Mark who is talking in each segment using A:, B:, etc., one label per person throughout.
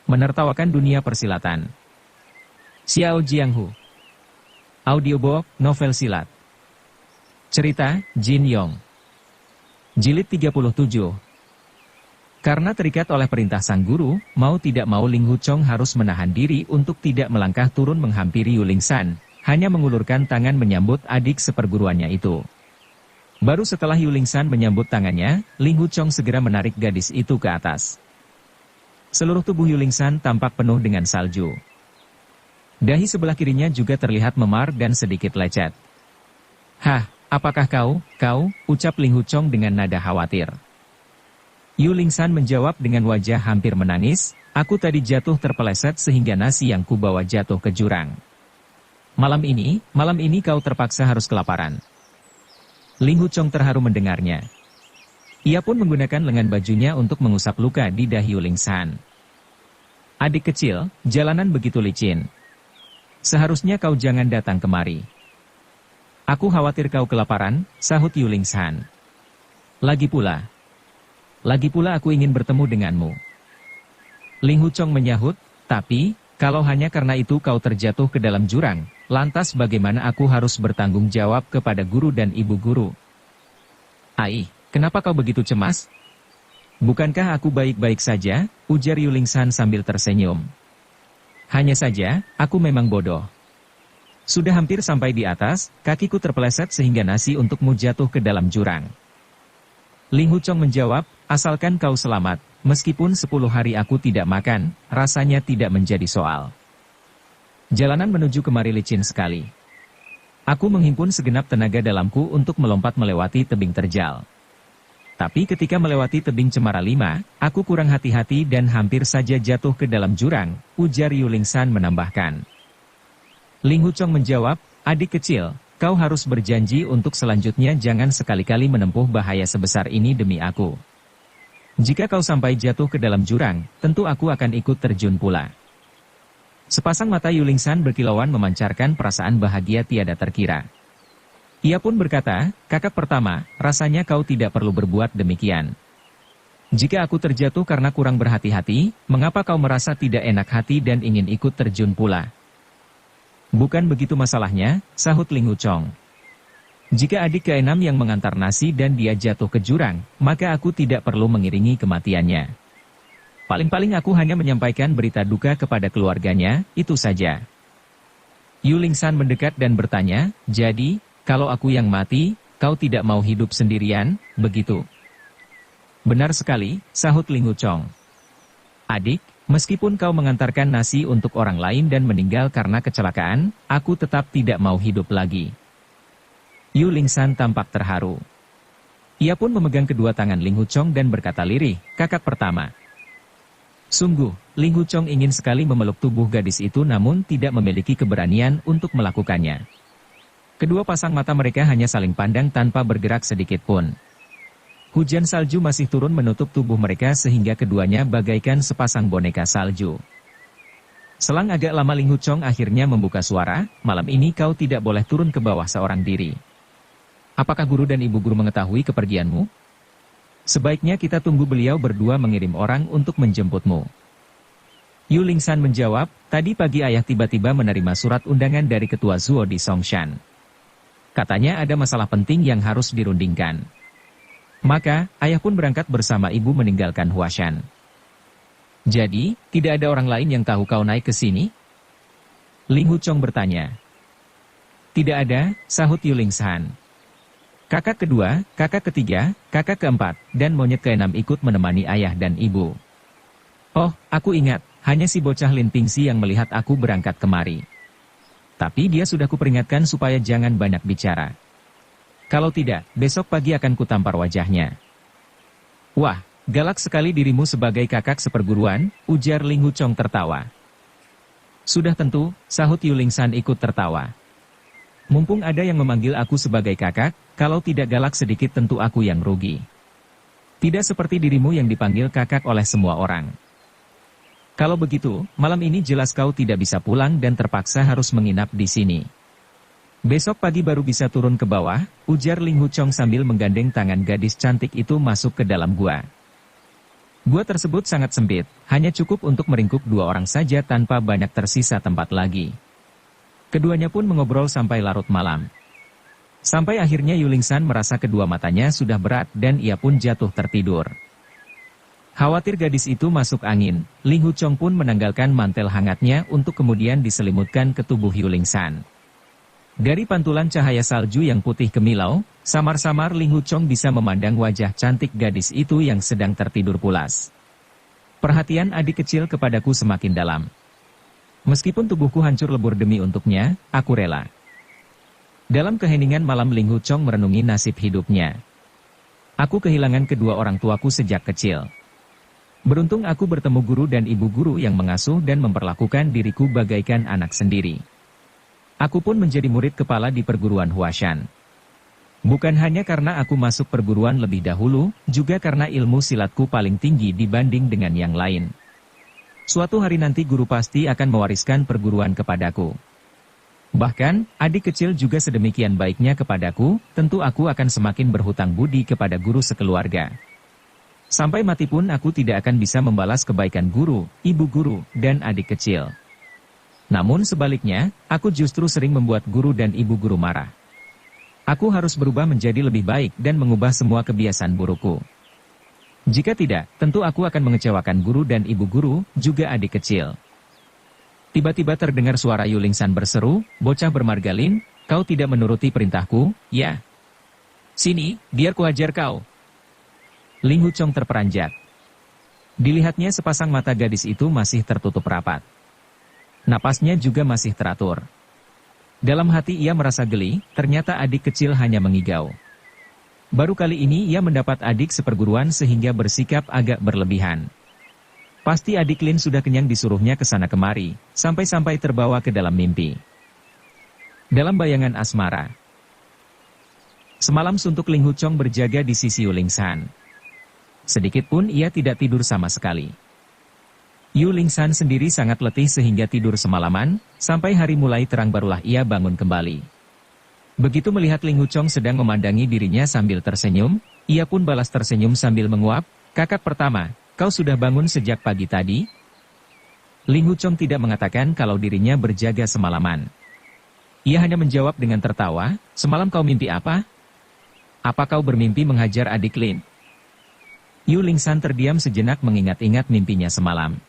A: Menertawakan dunia persilatan. Xiao Jianghu. Audiobook, novel silat. Cerita, Jin Yong. Jilid 37. Karena terikat oleh perintah sang guru, mau tidak mau Ling Huchong harus menahan diri untuk tidak melangkah turun menghampiri Yuling San, hanya mengulurkan tangan menyambut adik seperguruannya itu. Baru setelah Yuling San menyambut tangannya, Ling Huchong segera menarik gadis itu ke atas. Seluruh tubuh Yuling San tampak penuh dengan salju. Dahi sebelah kirinya juga terlihat memar dan sedikit lecet. "Hah, apakah kau, ucap Ling Huchong dengan nada khawatir. Yuling San menjawab dengan wajah hampir menangis, "Aku tadi jatuh terpeleset sehingga nasi yang kubawa jatuh ke jurang. Malam ini kau terpaksa harus kelaparan." Ling Huchong terharu mendengarnya. Ia pun menggunakan lengan bajunya untuk mengusap luka di dahi Yuling San. "Adik kecil, jalanan begitu licin. Seharusnya kau jangan datang kemari." "Aku khawatir kau kelaparan," sahut Yuling San. Lagi pula aku ingin bertemu denganmu." Ling Huchong menyahut, "Tapi, kalau hanya karena itu kau terjatuh ke dalam jurang, lantas bagaimana aku harus bertanggung jawab kepada guru dan ibu guru?" "Ai, kenapa kau begitu cemas?" "Bukankah aku baik-baik saja?" ujar Yuling San sambil tersenyum. "Hanya saja, aku memang bodoh. Sudah hampir sampai di atas, kakiku terpeleset sehingga nasi untukmu jatuh ke dalam jurang." Ling Huchong menjawab, "Asalkan kau selamat, meskipun 10 hari aku tidak makan, rasanya tidak menjadi soal. Jalanan menuju kemari licin sekali. Aku menghimpun segenap tenaga dalamku untuk melompat melewati tebing terjal. Tapi ketika melewati tebing Cemara 5, aku kurang hati-hati dan hampir saja jatuh ke dalam jurang," ujar Yuling San menambahkan. Ling Huchong menjawab, "Adik kecil, kau harus berjanji untuk selanjutnya jangan sekali-kali menempuh bahaya sebesar ini demi aku. Jika kau sampai jatuh ke dalam jurang, tentu aku akan ikut terjun pula." Sepasang mata Yuling San berkilauan memancarkan perasaan bahagia tiada terkira. Ia pun berkata, "Kakak pertama, rasanya kau tidak perlu berbuat demikian. Jika aku terjatuh karena kurang berhati-hati, mengapa kau merasa tidak enak hati dan ingin ikut terjun pula?" "Bukan begitu masalahnya," sahut Ling Huchong. "Jika adik keenam yang mengantar nasi dan dia jatuh ke jurang, maka aku tidak perlu mengiringi kematiannya. Paling-paling aku hanya menyampaikan berita duka kepada keluarganya, itu saja." Yuling San mendekat dan bertanya, "Jadi, kalau aku yang mati, kau tidak mau hidup sendirian, begitu?" "Benar sekali," sahut Ling Huchong. "Adik, meskipun kau mengantarkan nasi untuk orang lain dan meninggal karena kecelakaan, aku tetap tidak mau hidup lagi." Yuling San tampak terharu. Ia pun memegang kedua tangan Ling Huchong dan berkata lirih, "Kakak pertama." Sungguh, Ling Huchong ingin sekali memeluk tubuh gadis itu namun tidak memiliki keberanian untuk melakukannya. Kedua pasang mata mereka hanya saling pandang tanpa bergerak sedikit pun. Hujan salju masih turun menutup tubuh mereka sehingga keduanya bagaikan sepasang boneka salju. Selang agak lama Ling Huchong akhirnya membuka suara, "Malam ini kau tidak boleh turun ke bawah seorang diri. Apakah guru dan ibu guru mengetahui kepergianmu? Sebaiknya kita tunggu beliau berdua mengirim orang untuk menjemputmu." Yuling San menjawab, "Tadi pagi ayah tiba-tiba menerima surat undangan dari ketua Zuo di Songshan. Katanya ada masalah penting yang harus dirundingkan. Maka, ayah pun berangkat bersama ibu meninggalkan Huashan." "Jadi, tidak ada orang lain yang tahu kau naik ke sini?" Ling Huchong bertanya. "Tidak ada," sahut Yuling San. "Kakak kedua, kakak ketiga, kakak keempat, dan monyet keenam ikut menemani ayah dan ibu." "Oh, aku ingat, hanya si bocah Lin Pingsi yang melihat aku berangkat kemari. Tapi dia sudah kuperingatkan supaya jangan banyak bicara. Kalau tidak, besok pagi akan kutampar wajahnya." "Wah, galak sekali dirimu sebagai kakak seperguruan," ujar Ling Huchong tertawa. "Sudah tentu," sahut Yuling San ikut tertawa. "Mumpung ada yang memanggil aku sebagai kakak, kalau tidak galak sedikit tentu aku yang rugi. Tidak seperti dirimu yang dipanggil kakak oleh semua orang. Kalau begitu, malam ini jelas kau tidak bisa pulang dan terpaksa harus menginap di sini. Besok pagi baru bisa turun ke bawah," ujar Ling Huchong sambil menggandeng tangan gadis cantik itu masuk ke dalam gua. Gua tersebut sangat sempit, hanya cukup untuk meringkuk 2 orang saja tanpa banyak tersisa tempat lagi. Keduanya pun mengobrol sampai larut malam. Sampai akhirnya Yulingsan merasa kedua matanya sudah berat dan ia pun jatuh tertidur. Khawatir gadis itu masuk angin, Ling Huchong pun menanggalkan mantel hangatnya untuk kemudian diselimutkan ke tubuh Yulingsan. Dari pantulan cahaya salju yang putih kemilau, samar-samar Ling Huchong bisa memandang wajah cantik gadis itu yang sedang tertidur pulas. Perhatian adik kecil kepadaku semakin dalam. Meskipun tubuhku hancur lebur demi untuknya, aku rela. Dalam keheningan malam Ling Huchong merenungi nasib hidupnya. Aku kehilangan kedua orang tuaku sejak kecil. Beruntung aku bertemu guru dan ibu guru yang mengasuh dan memperlakukan diriku bagaikan anak sendiri. Aku pun menjadi murid kepala di perguruan Huashan. Bukan hanya karena aku masuk perguruan lebih dahulu, juga karena ilmu silatku paling tinggi dibanding dengan yang lain. Suatu hari nanti guru pasti akan mewariskan perguruan kepadaku. Bahkan, adik kecil juga sedemikian baiknya kepadaku, tentu aku akan semakin berhutang budi kepada guru sekeluarga. Sampai mati pun aku tidak akan bisa membalas kebaikan guru, ibu guru, dan adik kecil. Namun sebaliknya, aku justru sering membuat guru dan ibu guru marah. Aku harus berubah menjadi lebih baik dan mengubah semua kebiasaan burukku. Jika tidak, tentu aku akan mengecewakan guru dan ibu guru, juga adik kecil. Tiba-tiba terdengar suara Yulingsan berseru, "Bocah bermargalin, kau tidak menuruti perintahku, ya? Sini, biar kuajar kau." Ling Huchong terperanjat. Dilihatnya sepasang mata gadis itu masih tertutup rapat. Napasnya juga masih teratur. Dalam hati ia merasa geli, ternyata adik kecil hanya mengigau. Baru kali ini ia mendapat adik seperguruan sehingga bersikap agak berlebihan. Pasti adik Lin sudah kenyang disuruhnya ke sana kemari, sampai-sampai terbawa ke dalam mimpi. Dalam bayangan asmara. Semalam suntuk Ling Huchong berjaga di sisi Yulingsan. Sedikit pun ia tidak tidur sama sekali. Yulingsan sendiri sangat letih sehingga tidur semalaman, sampai hari mulai terang barulah ia bangun kembali. Begitu melihat Ling Huchong sedang memandangi dirinya sambil tersenyum, ia pun balas tersenyum sambil menguap, "Kakak pertama, kau sudah bangun sejak pagi tadi?" Ling Huchong tidak mengatakan kalau dirinya berjaga semalaman. Ia hanya menjawab dengan tertawa, "Semalam kau mimpi apa? Apa kau bermimpi menghajar adik Lin?" Yulingsan terdiam sejenak mengingat-ingat mimpinya semalam.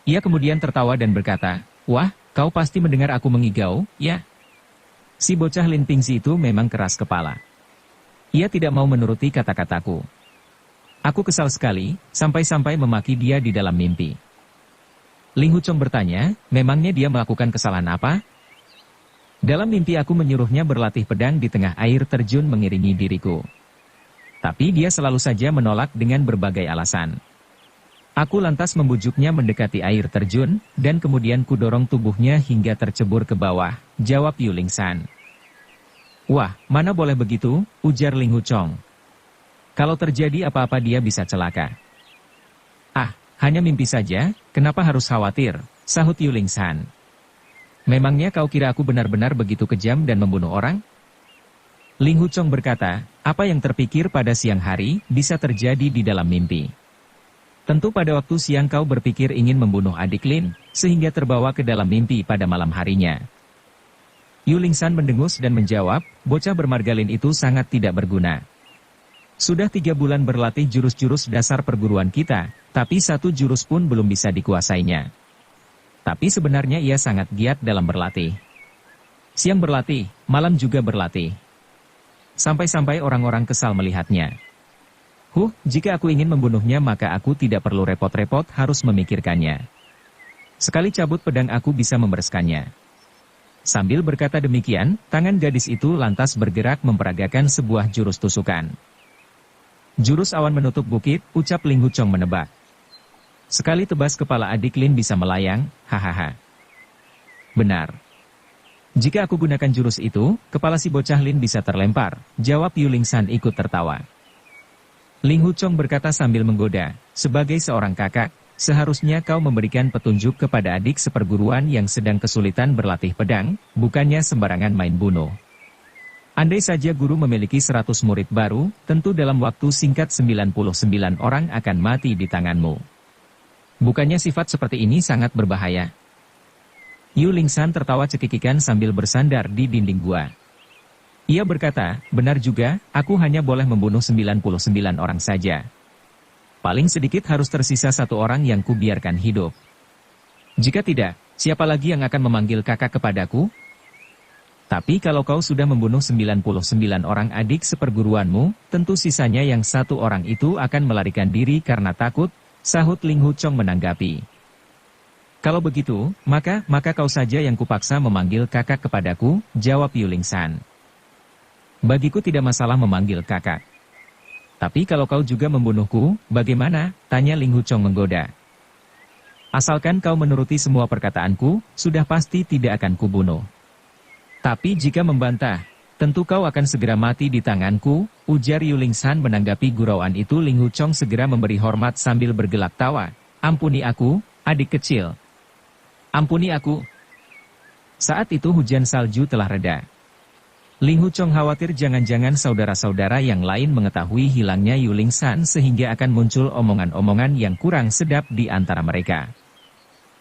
A: Ia kemudian tertawa dan berkata, "Wah, kau pasti mendengar aku mengigau, ya?" Si bocah Lin Pingsi itu memang keras kepala. Ia tidak mau menuruti kata-kataku. Aku kesal sekali, sampai-sampai memaki dia di dalam mimpi. Ling Huchong bertanya, memangnya dia melakukan kesalahan apa? Dalam mimpi aku menyuruhnya berlatih pedang di tengah air terjun mengiringi diriku. Tapi dia selalu saja menolak dengan berbagai alasan. Aku lantas membujuknya mendekati air terjun, dan kemudian kudorong tubuhnya hingga tercebur ke bawah, jawab Yulingsan. "Wah, mana boleh begitu," ujar Ling Huchong. "Kalau terjadi apa-apa dia bisa celaka." "Ah, hanya mimpi saja, kenapa harus khawatir?" sahut Yulingsan. "Memangnya kau kira aku benar-benar begitu kejam dan membunuh orang?" Ling Huchong berkata, "Apa yang terpikir pada siang hari, bisa terjadi di dalam mimpi. Tentu pada waktu siang kau berpikir ingin membunuh adik Lin, sehingga terbawa ke dalam mimpi pada malam harinya." Yulingsan mendengus dan menjawab, "Bocah bermargalin itu sangat tidak berguna. Sudah 3 bulan berlatih jurus-jurus dasar perguruan kita, tapi satu jurus pun belum bisa dikuasainya. Tapi sebenarnya ia sangat giat dalam berlatih. Siang berlatih, malam juga berlatih. Sampai-sampai orang-orang kesal melihatnya. Jika aku ingin membunuhnya maka aku tidak perlu repot-repot harus memikirkannya. Sekali cabut pedang aku bisa membereskannya." Sambil berkata demikian, tangan gadis itu lantas bergerak memperagakan sebuah jurus tusukan. "Jurus awan menutup bukit," ucap Ling Huchong menebak. "Sekali tebas kepala adik Lin bisa melayang, hahaha." "Benar. Jika aku gunakan jurus itu, kepala si bocah Lin bisa terlempar," jawab Yulingsan ikut tertawa. Ling Huchong berkata sambil menggoda, "Sebagai seorang kakak, seharusnya kau memberikan petunjuk kepada adik seperguruan yang sedang kesulitan berlatih pedang, bukannya sembarangan main bunuh." Andai saja guru memiliki 100 murid baru, tentu dalam waktu singkat 99 orang akan mati di tanganmu. Bukannya sifat seperti ini sangat berbahaya? Yu Lingsan tertawa cekikikan sambil bersandar di dinding gua. Ia berkata, benar juga, aku hanya boleh membunuh 99 orang saja. Paling sedikit harus tersisa 1 orang yang kubiarkan hidup. Jika tidak, siapa lagi yang akan memanggil kakak kepadaku? Tapi kalau kau sudah membunuh 99 orang adik seperguruanmu, tentu sisanya yang 1 orang itu akan melarikan diri karena takut, sahut Ling Huchong menanggapi. Kalau begitu, maka kau saja yang kupaksa memanggil kakak kepadaku, jawab Yu Lingsan. Bagiku tidak masalah memanggil kakak. Tapi kalau kau juga membunuhku, bagaimana? Tanya Ling Huchong menggoda. Asalkan kau menuruti semua perkataanku, sudah pasti tidak akan kubunuh. Tapi jika membantah, tentu kau akan segera mati di tanganku, ujar Yu Lingsan menanggapi gurauan itu. Ling Huchong segera memberi hormat sambil bergelak tawa. Ampuni aku, adik kecil. Ampuni aku. Saat itu hujan salju telah reda. Ling Huchong khawatir jangan-jangan saudara-saudara yang lain mengetahui hilangnya Yu Lingsan sehingga akan muncul omongan-omongan yang kurang sedap di antara mereka.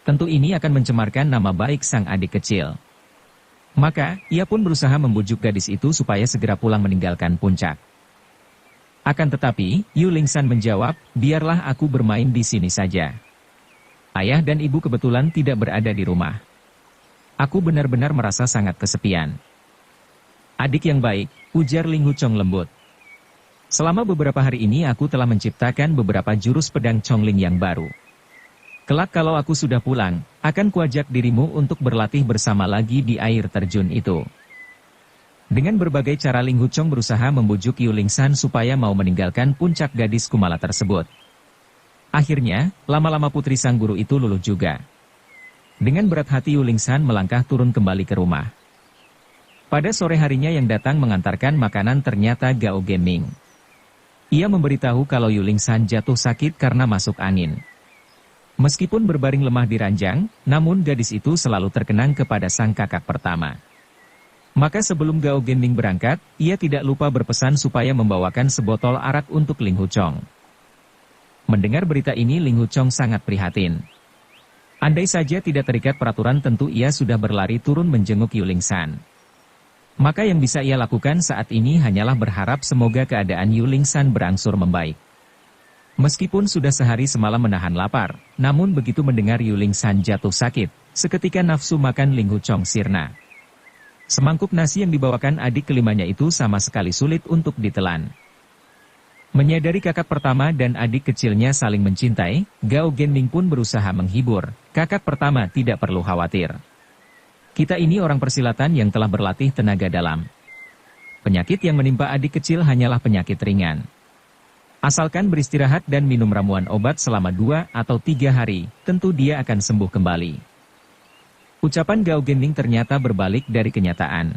A: Tentu ini akan mencemarkan nama baik sang adik kecil. Maka, ia pun berusaha membujuk gadis itu supaya segera pulang meninggalkan puncak. Akan tetapi, Yu Lingsan menjawab, biarlah aku bermain di sini saja. Ayah dan ibu kebetulan tidak berada di rumah. Aku benar-benar merasa sangat kesepian. Adik yang baik, ujar Ling Huchong lembut. Selama beberapa hari ini aku telah menciptakan beberapa jurus pedang Chongling yang baru. Kelak kalau aku sudah pulang, akan kuajak dirimu untuk berlatih bersama lagi di air terjun itu. Dengan berbagai cara Ling Huchong berusaha membujuk Yu Lingsan supaya mau meninggalkan puncak gadis Kumala tersebut. Akhirnya, lama-lama putri sang guru itu luluh juga. Dengan berat hati Yu Lingsan melangkah turun kembali ke rumah. Pada sore harinya yang datang mengantarkan makanan ternyata Gao Genming. Ia memberitahu kalau Yu Lingsan jatuh sakit karena masuk angin. Meskipun berbaring lemah di ranjang, namun gadis itu selalu terkenang kepada sang kakak pertama. Maka sebelum Gao Genming berangkat, ia tidak lupa berpesan supaya membawakan sebotol arak untuk Ling Huchong. Mendengar berita ini Ling Huchong sangat prihatin. Andai saja tidak terikat peraturan tentu ia sudah berlari turun menjenguk Yu Lingsan. Maka yang bisa ia lakukan saat ini hanyalah berharap semoga keadaan Yu Lingsan berangsur membaik. Meskipun sudah sehari semalam menahan lapar, namun begitu mendengar Yu Lingsan jatuh sakit, seketika nafsu makan Ling Huchong sirna. Semangkuk nasi yang dibawakan adik kelimanya itu sama sekali sulit untuk ditelan. Menyadari kakak pertama dan adik kecilnya saling mencintai, Gao Genming pun berusaha menghibur, kakak pertama tidak perlu khawatir. Kita ini orang persilatan yang telah berlatih tenaga dalam. Penyakit yang menimpa adik kecil hanyalah penyakit ringan. Asalkan beristirahat dan minum ramuan obat selama 2 atau 3 hari, tentu dia akan sembuh kembali. Ucapan Gao Genming ternyata berbalik dari kenyataan.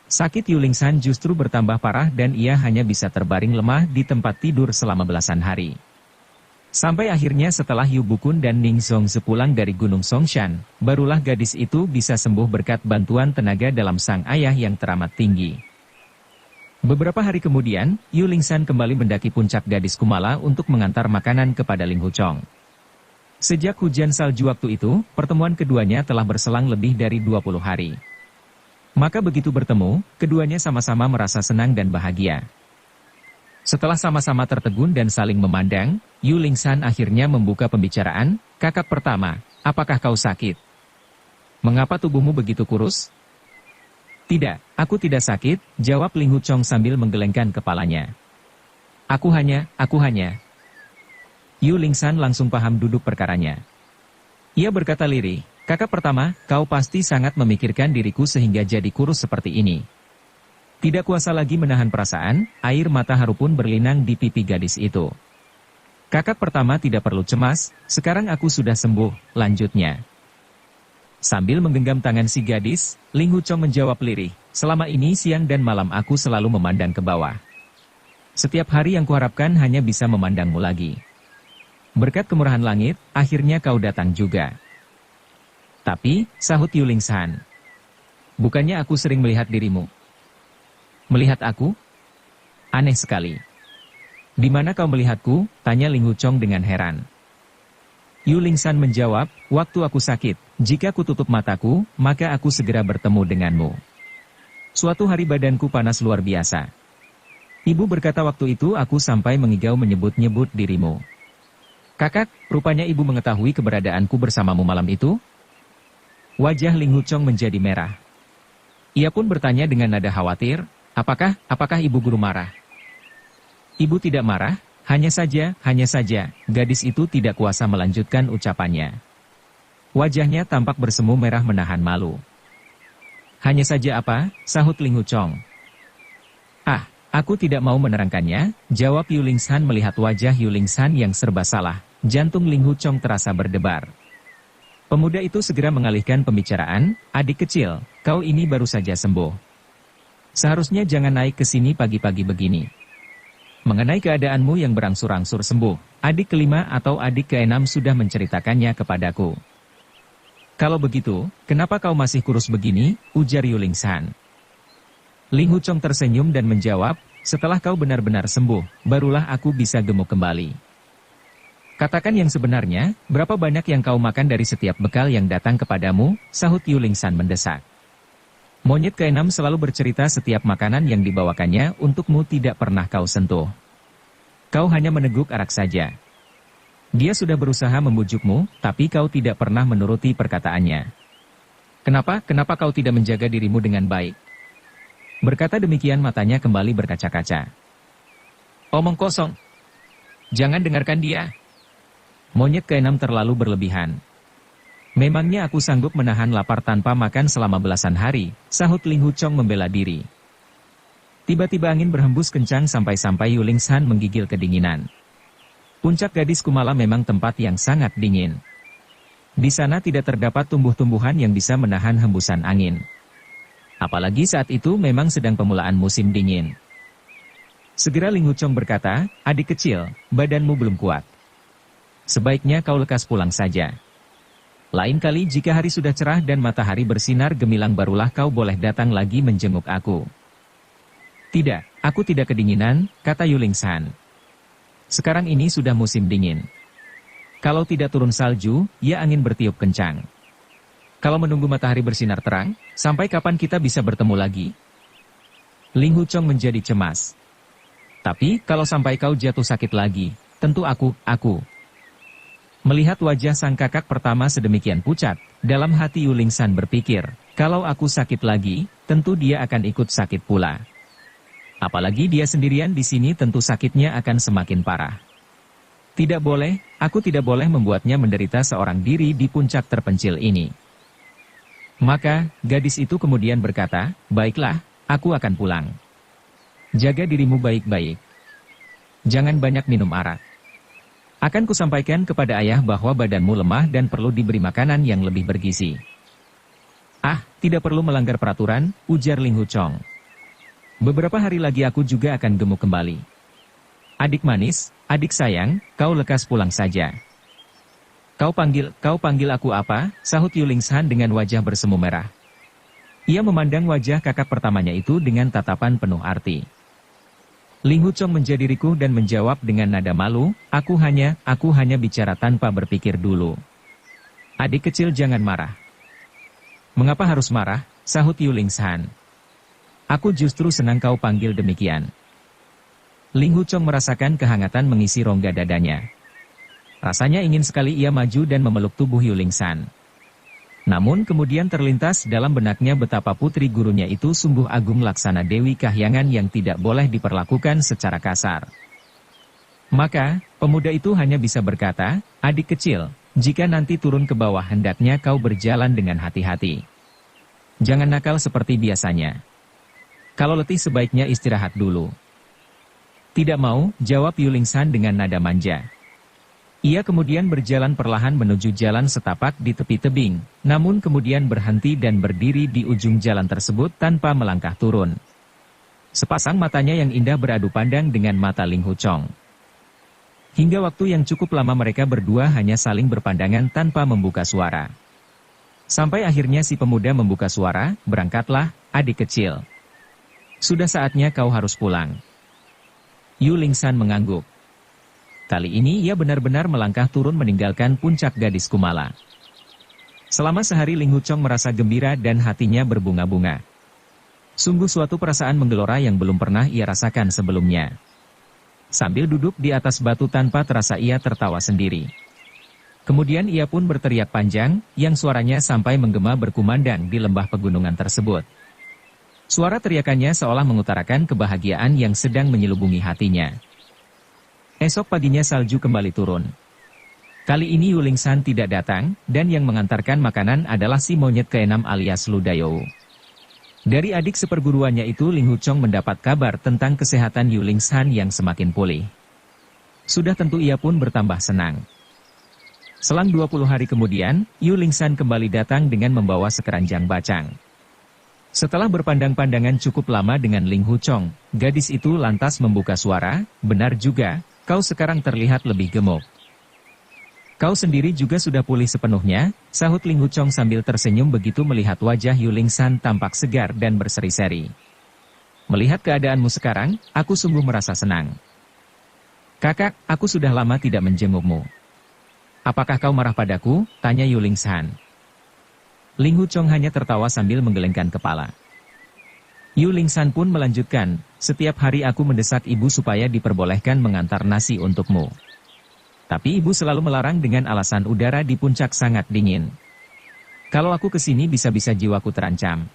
A: Sakit Yu Lingsan justru bertambah parah dan ia hanya bisa terbaring lemah di tempat tidur selama belasan hari. Sampai akhirnya setelah Yu Bukun dan Ning Zong sepulang dari Gunung Songshan, barulah gadis itu bisa sembuh berkat bantuan tenaga dalam sang ayah yang teramat tinggi. Beberapa hari kemudian, Yu Lingsan kembali mendaki puncak gadis Kumala untuk mengantar makanan kepada Ling Huchong. Sejak hujan salju waktu itu, pertemuan keduanya telah berselang lebih dari 20 hari. Maka begitu bertemu, keduanya sama-sama merasa senang dan bahagia. Setelah sama-sama tertegun dan saling memandang, Yu Lingsan akhirnya membuka pembicaraan, kakak pertama, apakah kau sakit? Mengapa tubuhmu begitu kurus? Tidak, aku tidak sakit, jawab Ling Huchong sambil menggelengkan kepalanya. Aku hanya. Yu Lingsan langsung paham duduk perkaranya. Ia berkata lirih, kakak pertama, kau pasti sangat memikirkan diriku sehingga jadi kurus seperti ini. Tidak kuasa lagi menahan perasaan, air mata haru pun berlinang di pipi gadis itu. Kakak pertama tidak perlu cemas, sekarang aku sudah sembuh, lanjutnya. Sambil menggenggam tangan si gadis, Ling Huchong menjawab lirih, selama ini siang dan malam aku selalu memandang ke bawah. Setiap hari yang kuharapkan hanya bisa memandangmu lagi. Berkat kemurahan langit, akhirnya kau datang juga. Tapi, sahut Yu Lingsan, bukannya aku sering melihat dirimu. Melihat aku? Aneh sekali. Di mana kau melihatku? Tanya Ling Huchong dengan heran. Yu Lingsan menjawab, waktu aku sakit, jika ku tutup mataku, maka aku segera bertemu denganmu. Suatu hari badanku panas luar biasa. Ibu berkata waktu itu aku sampai mengigau menyebut-nyebut dirimu. Kakak, rupanya ibu mengetahui keberadaanku bersamamu malam itu? Wajah Ling Huchong menjadi merah. Ia pun bertanya dengan nada khawatir, apakah ibu guru marah? Ibu tidak marah, hanya saja, gadis itu tidak kuasa melanjutkan ucapannya. Wajahnya tampak bersemu merah menahan malu. Hanya saja apa? Sahut Ling Huchong. Ah, aku tidak mau menerangkannya, jawab Yu Lingsan melihat wajah Yu Lingsan yang serba salah. Jantung Ling Huchong terasa berdebar. Pemuda itu segera mengalihkan pembicaraan, adik kecil, kau ini baru saja sembuh. Seharusnya jangan naik ke sini pagi-pagi begini. Mengenai keadaanmu yang berangsur-angsur sembuh, adik kelima atau adik keenam sudah menceritakannya kepadaku. Kalau begitu, kenapa kau masih kurus begini? Ujar Yu Lingsan. Ling Huchong tersenyum dan menjawab, setelah kau benar-benar sembuh, barulah aku bisa gemuk kembali. Katakan yang sebenarnya, berapa banyak yang kau makan dari setiap bekal yang datang kepadamu? Sahut Yu Lingsan mendesak. Monyet keenam selalu bercerita setiap makanan yang dibawakannya untukmu tidak pernah kau sentuh. Kau hanya meneguk arak saja. Dia sudah berusaha membujukmu, tapi kau tidak pernah menuruti perkataannya. Kenapa kau tidak menjaga dirimu dengan baik? Berkata demikian matanya kembali berkaca-kaca. Omong kosong. Jangan dengarkan dia. Monyet keenam terlalu berlebihan. Memangnya aku sanggup menahan lapar tanpa makan selama belasan hari, sahut Ling Huchong membela diri. Tiba-tiba angin berhembus kencang sampai-sampai Yu Lingsan menggigil kedinginan. Puncak Gadis Kumala memang tempat yang sangat dingin. Di sana tidak terdapat tumbuh-tumbuhan yang bisa menahan hembusan angin. Apalagi saat itu memang sedang pemulaan musim dingin. Segera Ling Huchong berkata, adik kecil, badanmu belum kuat. Sebaiknya kau lekas pulang saja. Lain kali jika hari sudah cerah dan matahari bersinar gemilang barulah kau boleh datang lagi menjenguk aku. Tidak, aku tidak kedinginan, kata Yu Lingsan. Sekarang ini sudah musim dingin. Kalau tidak turun salju, ya angin bertiup kencang. Kalau menunggu matahari bersinar terang, sampai kapan kita bisa bertemu lagi? Ling Huchong menjadi cemas. Tapi, kalau sampai kau jatuh sakit lagi, tentu aku. Melihat wajah sang kakak pertama sedemikian pucat, dalam hati Yu Lingsan berpikir, kalau aku sakit lagi, tentu dia akan ikut sakit pula. Apalagi dia sendirian di sini tentu sakitnya akan semakin parah. Tidak boleh, aku tidak boleh membuatnya menderita seorang diri di puncak terpencil ini. Maka, gadis itu kemudian berkata, baiklah, aku akan pulang. Jaga dirimu baik-baik. Jangan banyak minum arak. Akan kusampaikan kepada ayah bahwa badanmu lemah dan perlu diberi makanan yang lebih bergizi. Ah, tidak perlu melanggar peraturan, ujar Ling Huchong. Beberapa hari lagi aku juga akan gemuk kembali. Adik manis, adik sayang, kau lekas pulang saja. Kau panggil aku apa? Sahut Yu Lingsan dengan wajah bersemu merah. Ia memandang wajah kakak pertamanya itu dengan tatapan penuh arti. Ling Huchong menjadi rikuh dan menjawab dengan nada malu, aku hanya bicara tanpa berpikir dulu. Adik kecil jangan marah. Mengapa harus marah? Sahut Yu Lingsan. Aku justru senang kau panggil demikian. Ling Huchong merasakan kehangatan mengisi rongga dadanya. Rasanya ingin sekali ia maju dan memeluk tubuh Yu Lingsan. Namun kemudian terlintas dalam benaknya betapa putri gurunya itu sungguh agung laksana Dewi Kahyangan yang tidak boleh diperlakukan secara kasar. Maka, pemuda itu hanya bisa berkata, adik kecil, jika nanti turun ke bawah hendaknya kau berjalan dengan hati-hati. Jangan nakal seperti biasanya. Kalau letih sebaiknya istirahat dulu. Tidak mau, jawab Yu Lingsan dengan nada manja. Ia kemudian berjalan perlahan menuju jalan setapak di tepi tebing, namun kemudian berhenti dan berdiri di ujung jalan tersebut tanpa melangkah turun. Sepasang matanya yang indah beradu pandang dengan mata Ling Huchong. Hingga waktu yang cukup lama mereka berdua hanya saling berpandangan tanpa membuka suara. Sampai akhirnya si pemuda membuka suara, berangkatlah, adik kecil. Sudah saatnya kau harus pulang. Yu Lingsan mengangguk. Kali ini ia benar-benar melangkah turun meninggalkan puncak gadis Kumala. Selama sehari Ling Huchong merasa gembira dan hatinya berbunga-bunga. Sungguh suatu perasaan menggelora yang belum pernah ia rasakan sebelumnya. Sambil duduk di atas batu tanpa terasa ia tertawa sendiri. Kemudian ia pun berteriak panjang, yang suaranya sampai menggema berkumandang di lembah pegunungan tersebut. Suara teriakannya seolah mengutarakan kebahagiaan yang sedang menyelubungi hatinya. Esok paginya salju kembali turun. Kali ini Yu Lingsan tidak datang, dan yang mengantarkan makanan adalah si monyet keenam alias Lu Dayou. Dari adik seperguruannya itu Ling Huchong mendapat kabar tentang kesehatan Yu Lingsan yang semakin pulih. Sudah tentu ia pun bertambah senang. Selang 20 hari kemudian, Yu Lingsan kembali datang dengan membawa sekeranjang bacang. Setelah berpandang-pandangan cukup lama dengan Ling Huchong, gadis itu lantas membuka suara, "Benar juga, kau sekarang terlihat lebih gemuk. Kau sendiri juga sudah pulih sepenuhnya," sahut Ling Huchong sambil tersenyum begitu melihat wajah Yu Lingsan tampak segar dan berseri-seri. "Melihat keadaanmu sekarang, aku sungguh merasa senang." "Kakak, aku sudah lama tidak menjengukmu." "Apakah kau marah padaku?" tanya Yu Lingsan. Ling Huchong hanya tertawa sambil menggelengkan kepala. Yu Lingsan pun melanjutkan, "Setiap hari aku mendesak ibu supaya diperbolehkan mengantar nasi untukmu. Tapi ibu selalu melarang dengan alasan udara di puncak sangat dingin. Kalau aku ke sini bisa-bisa jiwaku terancam."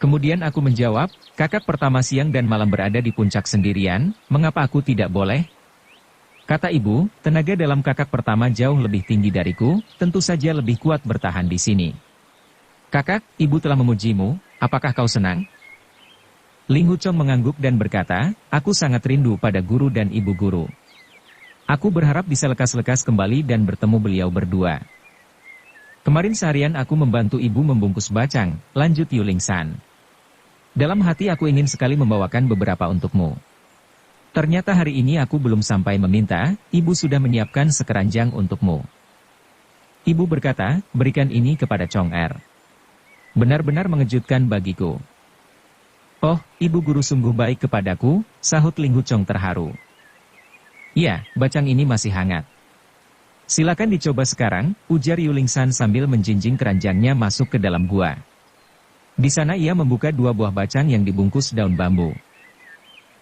A: Kemudian aku menjawab, "Kakak pertama siang dan malam berada di puncak sendirian, mengapa aku tidak boleh?" Kata ibu, "Tenaga dalam kakak pertama jauh lebih tinggi dariku, tentu saja lebih kuat bertahan di sini." "Kakak, ibu telah memujimu, apakah kau senang?" Ling Huchong mengangguk dan berkata, "Aku sangat rindu pada guru dan ibu guru. Aku berharap bisa lekas-lekas kembali dan bertemu beliau berdua. Kemarin seharian aku membantu ibu membungkus bacang," lanjut Yu Lingsan. "Dalam hati aku ingin sekali membawakan beberapa untukmu. Ternyata hari ini aku belum sampai meminta, ibu sudah menyiapkan sekeranjang untukmu." Ibu berkata, "Berikan ini kepada Chong Er." Benar-benar mengejutkan bagiku. "Oh, ibu guru sungguh baik kepadaku," sahut Ling Huchong terharu. "Ya, bacang ini masih hangat. Silakan dicoba sekarang," ujar Yu Lingsan sambil menjinjing keranjangnya masuk ke dalam gua. Di sana ia membuka 2 buah bacang yang dibungkus daun bambu.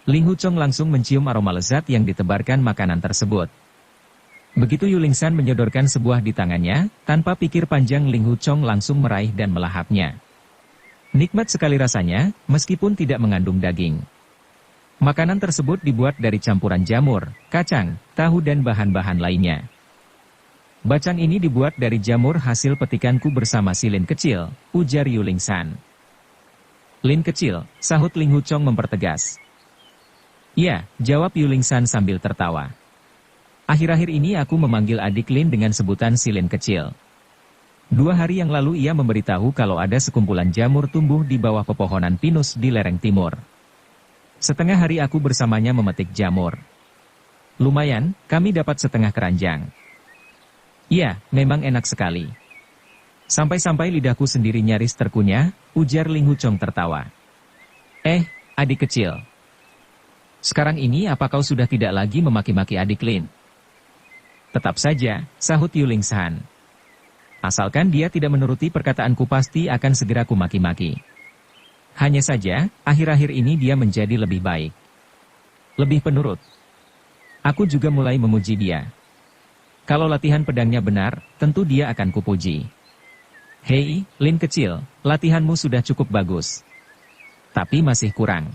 A: Ling Huchong langsung mencium aroma lezat yang ditebarkan makanan tersebut. Begitu Yu Lingsan menyodorkan sebuah di tangannya, tanpa pikir panjang Ling Huchong langsung meraih dan melahapnya. Nikmat sekali rasanya, meskipun tidak mengandung daging. Makanan tersebut dibuat dari campuran jamur, kacang, tahu dan bahan-bahan lainnya. "Bacang ini dibuat dari jamur hasil petikanku bersama si Lin kecil," ujar Yu Lingsan. "Lin kecil," sahut Ling Huchong mempertegas. "Ya," jawab Yu Lingsan sambil tertawa. "Akhir-akhir ini aku memanggil adik Lin dengan sebutan si Lin kecil. 2 hari yang lalu ia memberitahu kalau ada sekumpulan jamur tumbuh di bawah pepohonan pinus di lereng timur. Setengah hari aku bersamanya memetik jamur. Lumayan, kami dapat setengah keranjang. Ya, memang enak sekali. Sampai-sampai lidahku sendiri nyaris terkunyah," ujar Ling Huchong tertawa. Adik kecil. Sekarang ini apa kau sudah tidak lagi memaki-maki adik Lin?" "Tetap saja," sahut Yu Lingsan. "Asalkan dia tidak menuruti perkataanku pasti akan segera kumaki-maki. Hanya saja, akhir-akhir ini dia menjadi lebih baik. Lebih penurut. Aku juga mulai memuji dia. Kalau latihan pedangnya benar, tentu dia akan kupuji. Hei, Lin kecil, latihanmu sudah cukup bagus. Tapi masih kurang.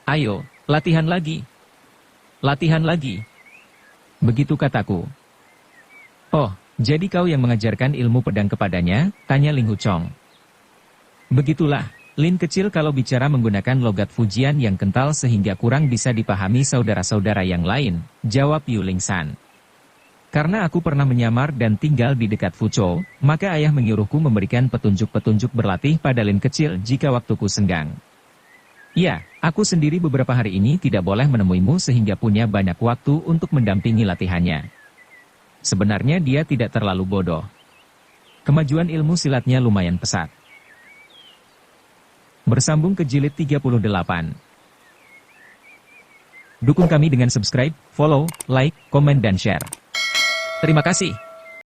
A: Ayo, latihan lagi. Latihan lagi." Begitu kataku. "Oh, jadi kau yang mengajarkan ilmu pedang kepadanya?" tanya Ling Huchong. "Begitulah, Lin kecil kalau bicara menggunakan logat Fujian yang kental sehingga kurang bisa dipahami saudara-saudara yang lain," jawab Yu Lingsan. "Karena aku pernah menyamar dan tinggal di dekat Fuzhou, maka ayah menyuruhku memberikan petunjuk-petunjuk berlatih pada Lin kecil jika waktuku senggang. Ya, aku sendiri beberapa hari ini tidak boleh menemuimu sehingga punya banyak waktu untuk mendampingi latihannya. Sebenarnya dia tidak terlalu bodoh. Kemajuan ilmu silatnya lumayan pesat." Bersambung ke jilid 38. Dukung kami dengan subscribe, follow, like, komen dan share. Terima kasih.